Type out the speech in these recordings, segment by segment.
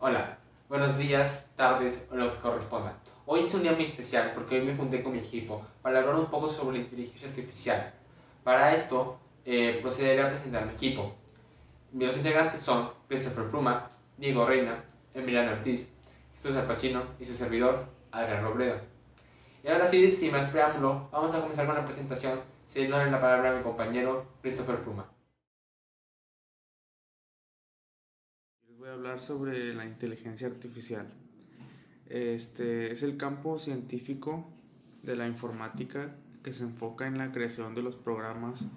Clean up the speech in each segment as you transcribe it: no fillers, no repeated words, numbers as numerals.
Hola, buenos días, tardes o lo que corresponda. Hoy es un día muy especial porque hoy me junté con mi equipo para hablar un poco sobre la inteligencia artificial. Para esto, procederé a presentar a mi equipo. Los integrantes son Christopher Pluma, Diego Reina, Emiliano Ortiz, Jesús Alpachino y su servidor, Adrián Robledo. Y ahora sí, sin más preámbulo, vamos a comenzar con la presentación, cediéndole la palabra a mi compañero Christopher Pluma. Les voy a hablar sobre la inteligencia artificial. Es el campo científico de la informática que se enfoca en la creación de los programas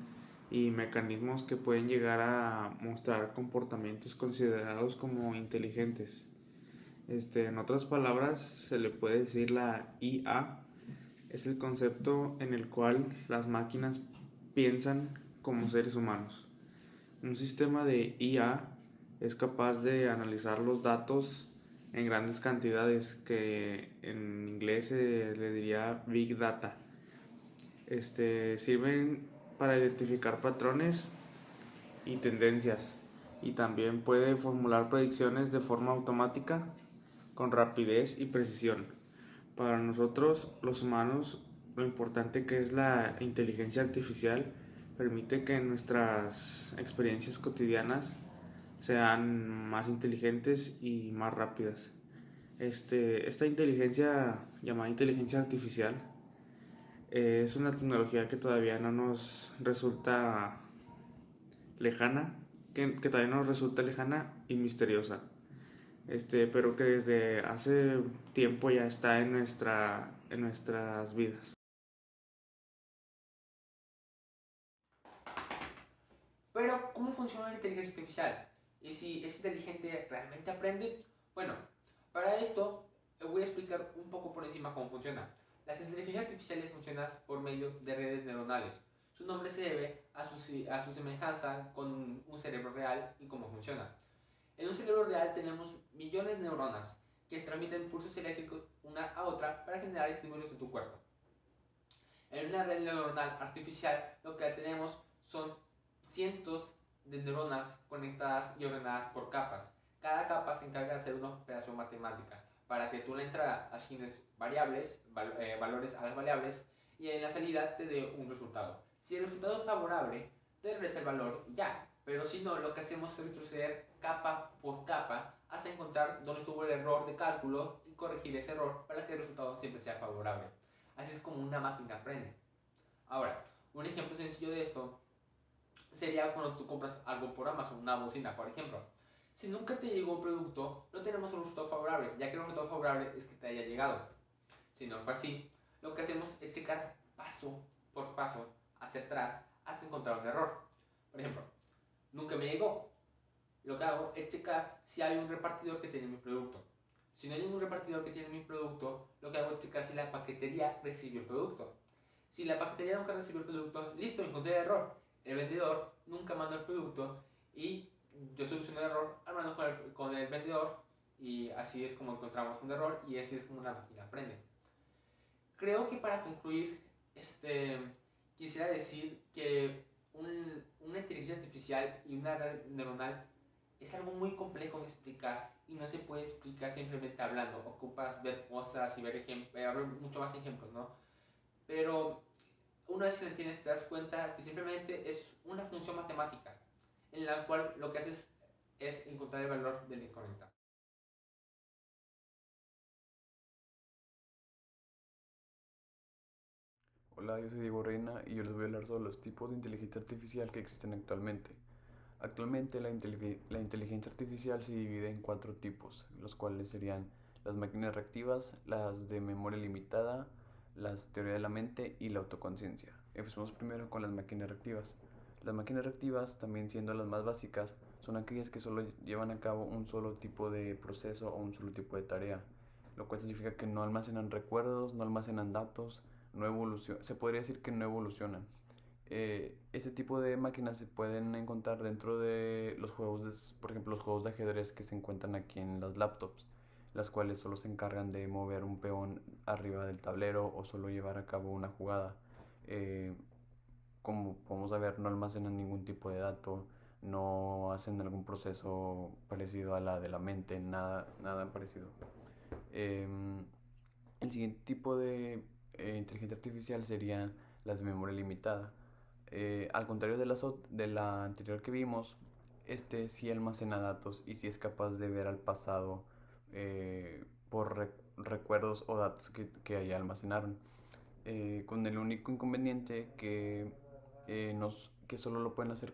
y mecanismos que pueden llegar a mostrar comportamientos considerados como inteligentes. En otras palabras, se le puede decir la IA es el concepto en el cual las máquinas piensan como seres humanos. Un sistema de IA es capaz de analizar los datos en grandes cantidades, que en inglés se le diría Big Data. Sirven para identificar patrones y tendencias, y también puede formular predicciones de forma automática con rapidez y precisión. Para nosotros, los humanos, lo importante que es la inteligencia artificial permite que nuestras experiencias cotidianas sean más inteligentes y más rápidas. Esta inteligencia llamada inteligencia artificial es una tecnología que todavía no nos resulta lejana, que todavía nos resulta lejana y misteriosa, pero que desde hace tiempo ya está en nuestras vidas. Pero, ¿cómo funciona la inteligencia artificial? ¿Y si es inteligente realmente aprende? Bueno, para esto voy a explicar un poco por encima cómo funciona. Las inteligencias artificiales funcionan por medio de redes neuronales. Su nombre se debe a su semejanza con un cerebro real y cómo funciona. En un cerebro real tenemos millones de neuronas que transmiten pulsos eléctricos una a otra para generar estímulos en tu cuerpo. En una red neuronal artificial lo que tenemos son cientos de neuronas conectadas y ordenadas por capas. Cada capa se encarga de hacer una operación matemática para que tú en la entrada asignes variables, valores a las variables, y en la salida te dé un resultado. Si el resultado es favorable, te regresa el valor y ya. Pero si no, lo que hacemos es retroceder capa por capa hasta encontrar dónde estuvo el error de cálculo y corregir ese error para que el resultado siempre sea favorable. Así es como una máquina aprende. Ahora, un ejemplo sencillo de esto sería cuando tú compras algo por Amazon, una bocina, por ejemplo. Si nunca te llegó un producto, no tenemos un resultado favorable, ya que el resultado favorable es que te haya llegado. Si no fue así, lo que hacemos es checar paso por paso hacia atrás hasta encontrar un error. Por ejemplo, nunca me llegó. Lo que hago es checar si hay un repartidor que tiene mi producto. Si no hay ningún repartidor que tiene mi producto, lo que hago es checar si la paquetería recibió el producto. Si la paquetería nunca recibió el producto, listo, encontré el error. El vendedor nunca mandó el producto y yo soluciono el error hablando con el vendedor, y así es como encontramos un error y así es como una máquina aprende. Creo que para concluir, quisiera decir que una inteligencia artificial y una red neuronal es algo muy complejo de explicar y no se puede explicar simplemente hablando. Ocupas ver cosas y ver mucho más ejemplos, ¿no? Pero una vez que lo entiendes te das cuenta que simplemente es una función matemática en la cual lo que haces es encontrar el valor de la incógnita. Hola, yo soy Diego Reina y yo les voy a hablar sobre los tipos de inteligencia artificial que existen actualmente. Actualmente la inteligencia artificial se divide en cuatro tipos, los cuales serían las máquinas reactivas, las de memoria limitada, las teoría de la mente y la autoconciencia. Empecemos primero con las máquinas reactivas. Las máquinas reactivas, también siendo las más básicas, son aquellas que solo llevan a cabo un solo tipo de proceso o un solo tipo de tarea, lo cual significa que no almacenan recuerdos, no almacenan datos, no evolucionan, se podría decir que no evolucionan. Ese tipo de máquinas se pueden encontrar dentro de los juegos, por ejemplo, los juegos de ajedrez que se encuentran aquí en las laptops, las cuales solo se encargan de mover un peón arriba del tablero o solo llevar a cabo una jugada. Eh, Como podemos ver, no almacenan ningún tipo de dato, no hacen algún proceso parecido a la de la mente, nada parecido. Em, el siguiente tipo de inteligencia artificial sería las de memoria limitada. Al contrario de la anterior que vimos, este sí almacena datos y sí es capaz de ver al pasado por recuerdos o datos que ahí almacenaron. Con el único inconveniente que solo lo pueden hacer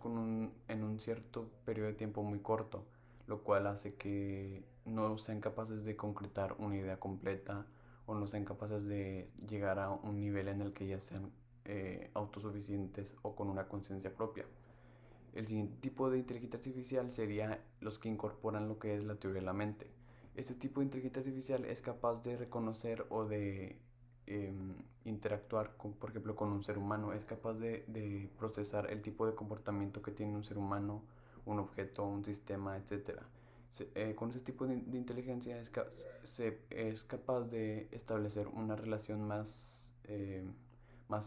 en un cierto periodo de tiempo muy corto, lo cual hace que no sean capaces de concretar una idea completa o no sean capaces de llegar a un nivel en el que ya sean autosuficientes o con una conciencia propia. El siguiente tipo de inteligencia artificial sería los que incorporan lo que es la teoría de la mente. Este tipo de inteligencia artificial es capaz de reconocer o de interactuar, por ejemplo, con un ser humano. Es capaz de procesar el tipo de comportamiento que tiene un ser humano, un objeto, un sistema, etc. Con ese tipo de inteligencia es capaz de establecer una relación más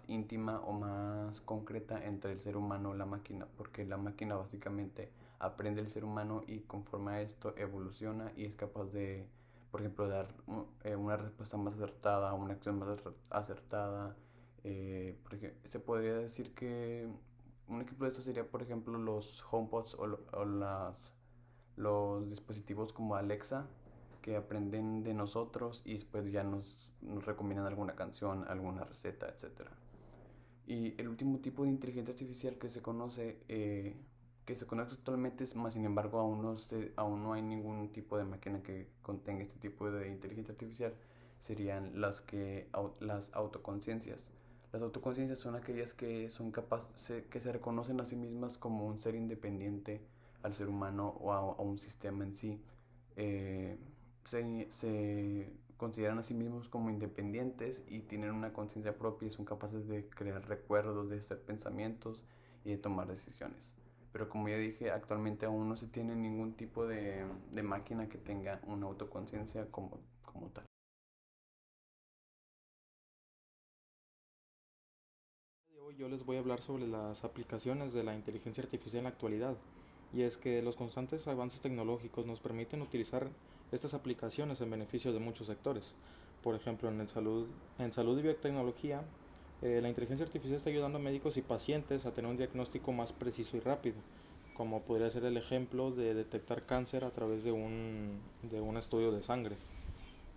íntima o más concreta entre el ser humano y la máquina, porque la máquina básicamente aprende el ser humano y conforme a esto evoluciona y es capaz de, por ejemplo, dar una respuesta más acertada, una acción más acertada. Porque se podría decir que un ejemplo de eso sería, por ejemplo, los HomePods los dispositivos como Alexa, que aprenden de nosotros y después ya nos recomiendan alguna canción, alguna receta, etc. Y el último tipo de inteligencia artificial que se conoce actualmente, más sin embargo aún no hay ningún tipo de máquina que contenga este tipo de inteligencia artificial, serían las autoconciencias. Las autoconciencias son aquellas que que se reconocen a sí mismas como un ser independiente al ser humano o a un sistema en sí. Eh, se consideran a sí mismos como independientes y tienen una conciencia propia y son capaces de crear recuerdos, de hacer pensamientos y de tomar decisiones. Pero como ya dije, actualmente aún no se tiene ningún tipo de máquina que tenga una autoconciencia como tal. Hoy yo les voy a hablar sobre las aplicaciones de la inteligencia artificial en la actualidad. Y es que los constantes avances tecnológicos nos permiten utilizar estas aplicaciones en beneficio de muchos sectores. Por ejemplo, en salud y biotecnología, la inteligencia artificial está ayudando a médicos y pacientes a tener un diagnóstico más preciso y rápido, como podría ser el ejemplo de detectar cáncer a través de un estudio de sangre.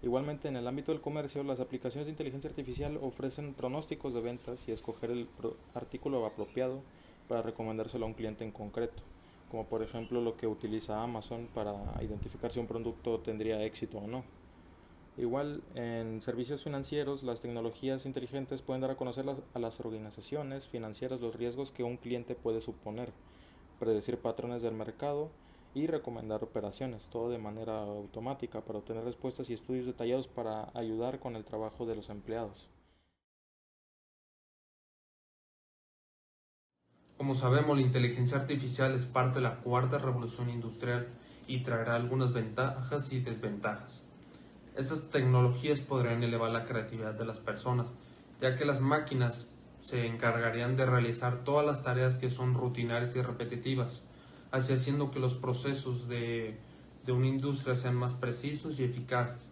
Igualmente, en el ámbito del comercio, las aplicaciones de inteligencia artificial ofrecen pronósticos de ventas y escoger el artículo apropiado para recomendárselo a un cliente en concreto, como por ejemplo lo que utiliza Amazon para identificar si un producto tendría éxito o no. Igual, en servicios financieros, las tecnologías inteligentes pueden dar a conocer a las organizaciones financieras los riesgos que un cliente puede suponer, predecir patrones del mercado y recomendar operaciones, todo de manera automática para obtener respuestas y estudios detallados para ayudar con el trabajo de los empleados. Como sabemos, la inteligencia artificial es parte de la cuarta revolución industrial y traerá algunas ventajas y desventajas. Estas tecnologías podrían elevar la creatividad de las personas, ya que las máquinas se encargarían de realizar todas las tareas que son rutinarias y repetitivas, así haciendo que los procesos de una industria sean más precisos y eficaces.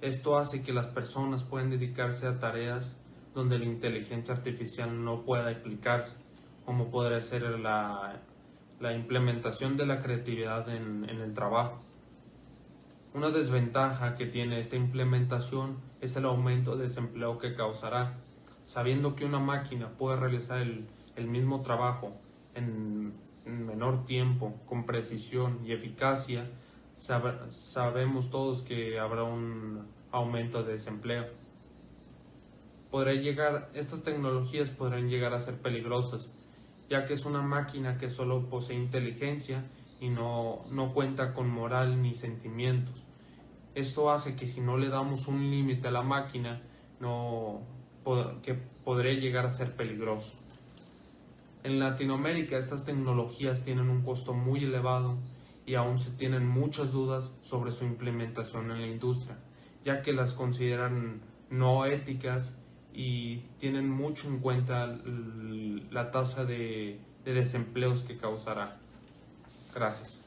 Esto hace que las personas puedan dedicarse a tareas donde la inteligencia artificial no pueda aplicarse, como podría ser la implementación de la creatividad en el trabajo. Una desventaja que tiene esta implementación es el aumento de desempleo que causará. Sabiendo que una máquina puede realizar el mismo trabajo en menor tiempo, con precisión y eficacia, sabemos todos que habrá un aumento de desempleo. Estas tecnologías podrán llegar a ser peligrosas, ya que es una máquina que solo posee inteligencia y no cuenta con moral ni sentimientos. Esto hace que si no le damos un límite a la máquina, que podría llegar a ser peligroso. En Latinoamérica estas tecnologías tienen un costo muy elevado y aún se tienen muchas dudas sobre su implementación en la industria, ya que las consideran no éticas y tienen mucho en cuenta la tasa de desempleos que causará. Gracias.